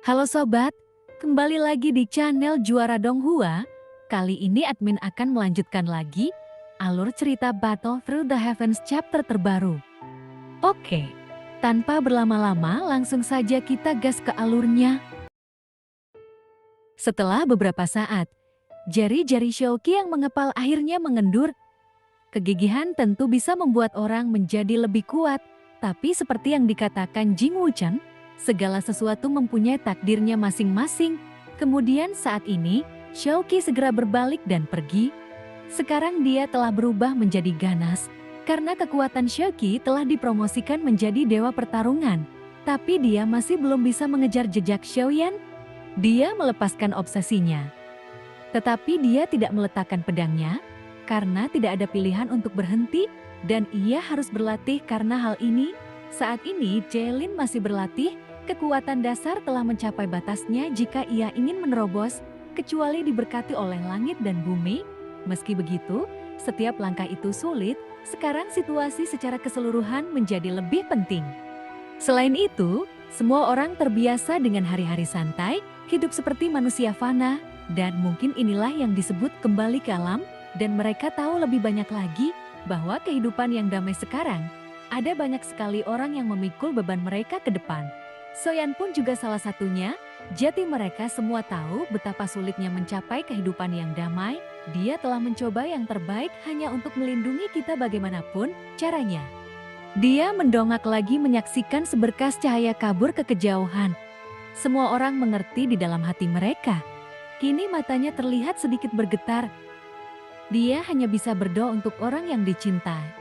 Halo sobat, kembali lagi di channel Juara Donghua. Kali ini admin akan melanjutkan lagi alur cerita Battle Through the Heavens chapter terbaru. Oke, tanpa berlama-lama langsung saja kita gas ke alurnya. Setelah beberapa saat, jari-jari Shouki yang mengepal akhirnya mengendur. Kegigihan tentu bisa membuat orang menjadi lebih kuat, tapi seperti yang dikatakan Jing Wuchen, segala sesuatu mempunyai takdirnya masing-masing. Kemudian saat ini, Shouki segera berbalik dan pergi. Sekarang dia telah berubah menjadi ganas, karena kekuatan Shouki telah dipromosikan menjadi dewa pertarungan. Tapi dia masih belum bisa mengejar jejak Xiaoyan. Dia melepaskan obsesinya. Tetapi dia tidak meletakkan pedangnya, karena tidak ada pilihan untuk berhenti, dan ia harus berlatih karena hal ini. Saat ini Jaelin masih berlatih, kekuatan dasar telah mencapai batasnya jika ia ingin menerobos, kecuali diberkati oleh langit dan bumi. Meski begitu, setiap langkah itu sulit, sekarang situasi secara keseluruhan menjadi lebih penting. Selain itu, semua orang terbiasa dengan hari-hari santai, hidup seperti manusia fana, dan mungkin inilah yang disebut kembali ke alam. Dan mereka tahu lebih banyak lagi bahwa kehidupan yang damai sekarang, ada banyak sekali orang yang memikul beban mereka ke depan. Soyan pun juga salah satunya, jadi mereka semua tahu betapa sulitnya mencapai kehidupan yang damai. Dia telah mencoba yang terbaik hanya untuk melindungi kita bagaimanapun caranya. Dia mendongak lagi menyaksikan seberkas cahaya kabur ke kejauhan. Semua orang mengerti di dalam hati mereka. Kini matanya terlihat sedikit bergetar. Dia hanya bisa berdoa untuk orang yang dicintai.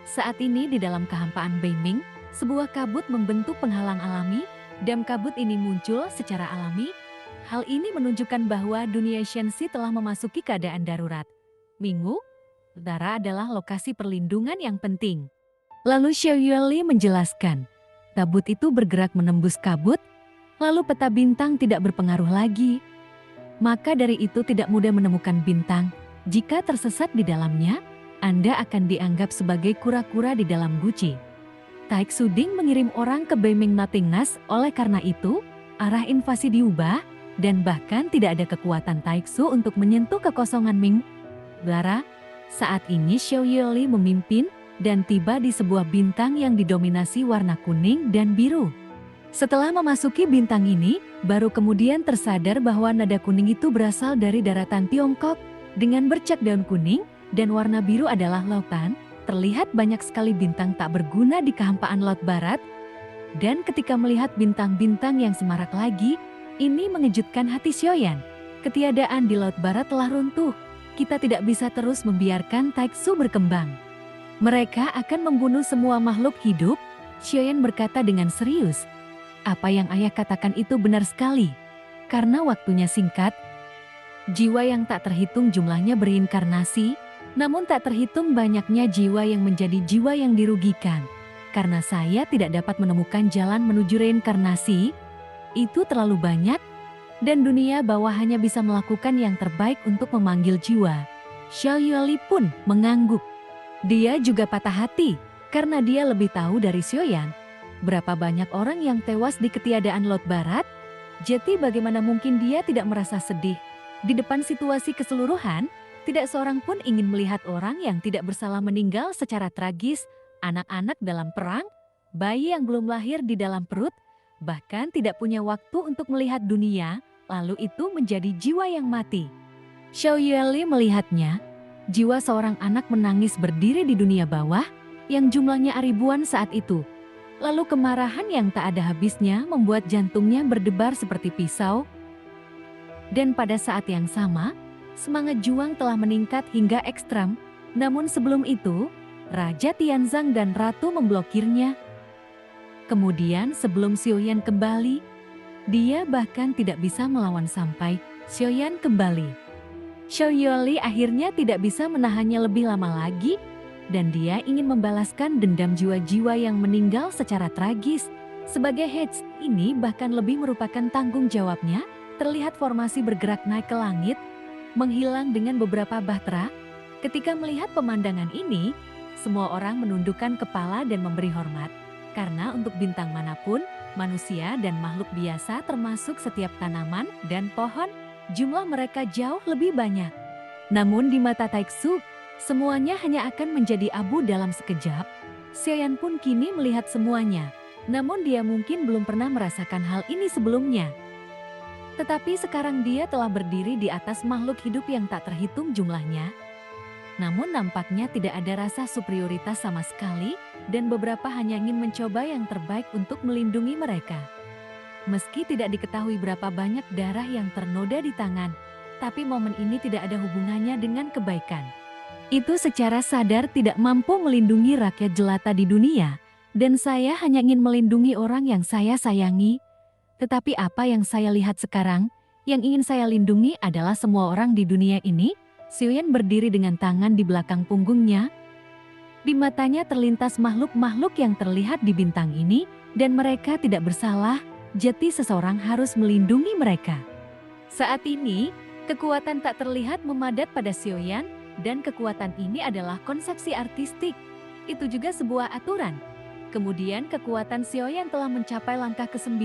Saat ini di dalam kehampaan Beiming, sebuah kabut membentuk penghalang alami, dan kabut ini muncul secara alami. Hal ini menunjukkan bahwa dunia Shenxi telah memasuki keadaan darurat. Minggu, udara adalah lokasi perlindungan yang penting. Lalu Xiao Yueli menjelaskan, kabut itu bergerak menembus kabut, lalu peta bintang tidak berpengaruh lagi. Maka dari itu tidak mudah menemukan bintang. Jika tersesat di dalamnya, Anda akan dianggap sebagai kura-kura di dalam guci. Taik Suding mengirim orang ke Beiming Nothingness, oleh karena itu, arah invasi diubah, dan bahkan tidak ada kekuatan Taiksu untuk menyentuh kekosongan Ming. Lara, saat ini Xiao Yueli memimpin dan tiba di sebuah bintang yang didominasi warna kuning dan biru. Setelah memasuki bintang ini, baru kemudian tersadar bahwa nada kuning itu berasal dari daratan Tiongkok. Dengan bercak daun kuning dan warna biru adalah lautan, terlihat banyak sekali bintang tak berguna di kehampaan Laut Barat. Dan ketika melihat bintang-bintang yang semarak lagi, ini mengejutkan hati Xiaoyan. Ketiadaan di Laut Barat telah runtuh. Kita tidak bisa terus membiarkan Taiksu berkembang. Mereka akan membunuh semua makhluk hidup, Xiaoyan berkata dengan serius. Apa yang ayah katakan itu benar sekali. Karena waktunya singkat, jiwa yang tak terhitung jumlahnya berinkarnasi, namun tak terhitung banyaknya jiwa yang menjadi jiwa yang dirugikan. Karena saya tidak dapat menemukan jalan menuju reinkarnasi, itu terlalu banyak, dan dunia bawah hanya bisa melakukan yang terbaik untuk memanggil jiwa. Xiao Yueli pun mengangguk. Dia juga patah hati, karena dia lebih tahu dari Xiaoyan. Berapa banyak orang yang tewas di ketiadaan Laut Barat, jadi bagaimana mungkin dia tidak merasa sedih. Di depan situasi keseluruhan, tidak seorang pun ingin melihat orang yang tidak bersalah meninggal secara tragis, anak-anak dalam perang, bayi yang belum lahir di dalam perut, bahkan tidak punya waktu untuk melihat dunia, lalu itu menjadi jiwa yang mati. Xiao Yueli melihatnya, jiwa seorang anak menangis berdiri di dunia bawah, yang jumlahnya ribuan saat itu. Lalu kemarahan yang tak ada habisnya membuat jantungnya berdebar seperti pisau. Dan pada saat yang sama, semangat juang telah meningkat hingga ekstrem. Namun sebelum itu, Raja Tianzang dan Ratu memblokirnya. Kemudian sebelum Xiaoyan kembali, dia bahkan tidak bisa melawan sampai Xiaoyan kembali. Xiao Yueli akhirnya tidak bisa menahannya lebih lama lagi, dan dia ingin membalaskan dendam jiwa-jiwa yang meninggal secara tragis. Sebagai heads, ini bahkan lebih merupakan tanggung jawabnya. Terlihat formasi bergerak naik ke langit, menghilang dengan beberapa bahtera. Ketika melihat pemandangan ini, semua orang menundukkan kepala dan memberi hormat. Karena untuk bintang manapun, Manusia dan makhluk biasa termasuk setiap tanaman dan pohon, jumlah mereka jauh lebih banyak. Namun di mata Taeksu, semuanya hanya akan menjadi abu dalam sekejap. Xiaoyan pun kini melihat semuanya, namun dia mungkin belum pernah merasakan hal ini sebelumnya. Tetapi sekarang dia telah berdiri di atas makhluk hidup yang tak terhitung jumlahnya. Namun nampaknya tidak ada rasa superioritas sama sekali, dan beberapa hanya ingin mencoba yang terbaik untuk melindungi mereka. Meski tidak diketahui berapa banyak darah yang ternoda di tangan, tapi momen ini tidak ada hubungannya dengan kebaikan. Itu secara sadar tidak mampu melindungi rakyat jelata di dunia, dan saya hanya ingin melindungi orang yang saya sayangi. Tetapi apa yang saya lihat sekarang, yang ingin saya lindungi adalah semua orang di dunia ini. Xiaoyan berdiri dengan tangan di belakang punggungnya. Di matanya terlintas makhluk-makhluk yang terlihat di bintang ini, dan mereka tidak bersalah, jadi seseorang harus melindungi mereka. Saat ini, kekuatan tak terlihat memadat pada Xiaoyan, dan kekuatan ini adalah konsepsi artistik. Itu juga sebuah aturan. Kemudian kekuatan Xiaoyan telah mencapai langkah ke-9,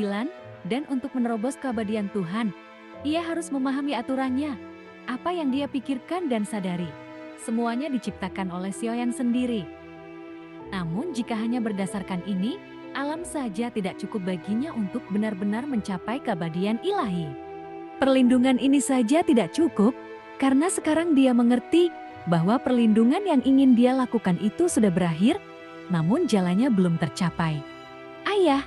dan untuk menerobos keabadian Tuhan, ia harus memahami aturannya. Apa yang dia pikirkan dan sadari, semuanya diciptakan oleh Xiaoyan sendiri. Namun jika hanya berdasarkan ini, alam saja tidak cukup baginya untuk benar-benar mencapai keabadian ilahi. Perlindungan ini saja tidak cukup, karena sekarang dia mengerti bahwa perlindungan yang ingin dia lakukan itu sudah berakhir, namun jalannya belum tercapai. Ayah,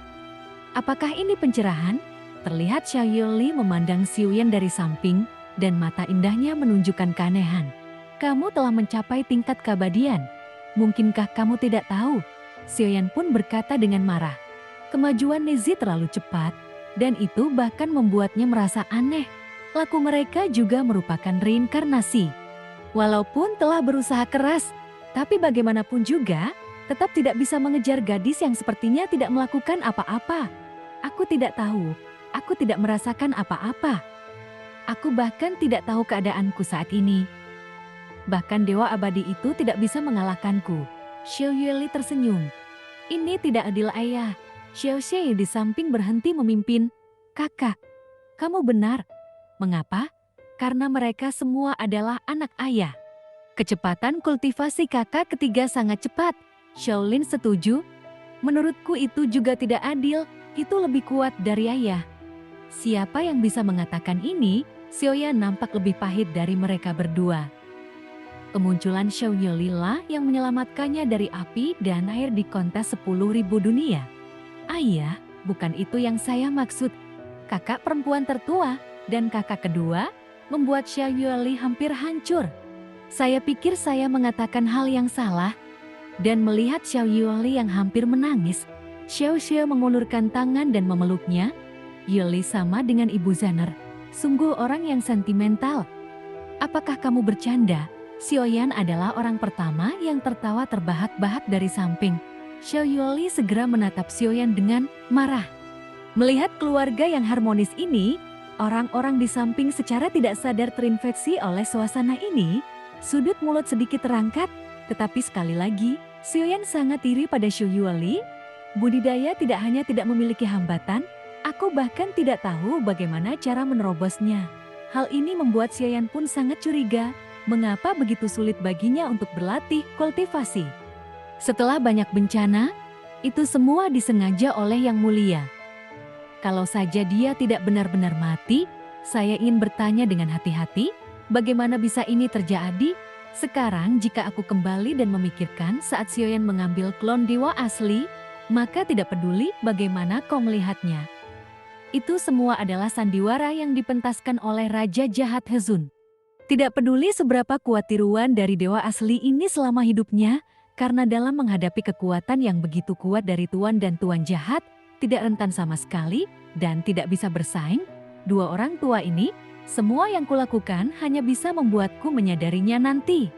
apakah ini pencerahan? Terlihat Xiao Yuli memandang Xiaoyan dari samping, dan mata indahnya menunjukkan keanehan. Kamu telah mencapai tingkat keabadian. Mungkinkah kamu tidak tahu? Xiaoyan pun berkata dengan marah. Kemajuan Nizi terlalu cepat, dan itu bahkan membuatnya merasa aneh. Laku mereka juga merupakan reinkarnasi. Walaupun telah berusaha keras, tapi bagaimanapun juga, tetap tidak bisa mengejar gadis yang sepertinya tidak melakukan apa-apa. Aku tidak tahu, aku tidak merasakan apa-apa. Aku bahkan tidak tahu keadaanku saat ini. Bahkan Dewa Abadi itu tidak bisa mengalahkanku. Xiao Yuli tersenyum. Ini tidak adil ayah. Xiao Xie di samping berhenti memimpin. Kakak, kamu benar. Mengapa? Karena mereka semua adalah anak ayah. Kecepatan kultivasi kakak ketiga sangat cepat. Shaolin setuju. Menurutku itu juga tidak adil. Itu lebih kuat dari ayah. Siapa yang bisa mengatakan ini? Xiaoyan nampak lebih pahit dari mereka berdua. Kemunculan Xiao Yuli lah yang menyelamatkannya dari api dan air di kontes 10.000 dunia. Ayah, bukan itu yang saya maksud. Kakak perempuan tertua dan kakak kedua membuat Xiao Yuli hampir hancur. Saya pikir saya mengatakan hal yang salah, dan melihat Xiao Yuli yang hampir menangis, Xiao Xie mengulurkan tangan dan memeluknya. Yuli sama dengan Ibu Zanner, sungguh orang yang sentimental. Apakah kamu bercanda? Xiaoyan adalah orang pertama yang tertawa terbahak-bahak dari samping. Xiao Yuli segera menatap Xiaoyan dengan marah. Melihat keluarga yang harmonis ini, orang-orang di samping secara tidak sadar terinfeksi oleh suasana ini. Sudut mulut sedikit terangkat, tetapi sekali lagi, Xiaoyan sangat iri pada Xiao Yuli. Budidaya tidak hanya tidak memiliki hambatan, aku bahkan tidak tahu bagaimana cara menerobosnya. Hal ini membuat Xiaoyan pun sangat curiga, mengapa begitu sulit baginya untuk berlatih kultivasi. Setelah banyak bencana, itu semua disengaja oleh Yang Mulia. Kalau saja dia tidak benar-benar mati, saya ingin bertanya dengan hati-hati, bagaimana bisa ini terjadi? Sekarang jika aku kembali dan memikirkan saat Xiaoyan mengambil klon dewa asli, maka tidak peduli bagaimana kau melihatnya. Itu semua adalah sandiwara yang dipentaskan oleh Raja Jahat Hezun. Tidak peduli seberapa kuat tiruan dari dewa asli ini selama hidupnya, karena dalam menghadapi kekuatan yang begitu kuat dari Tuan dan Tuan Jahat, tidak rentan sama sekali dan tidak bisa bersaing. Dua orang tua ini, semua yang kulakukan hanya bisa membuatku menyadarinya nanti.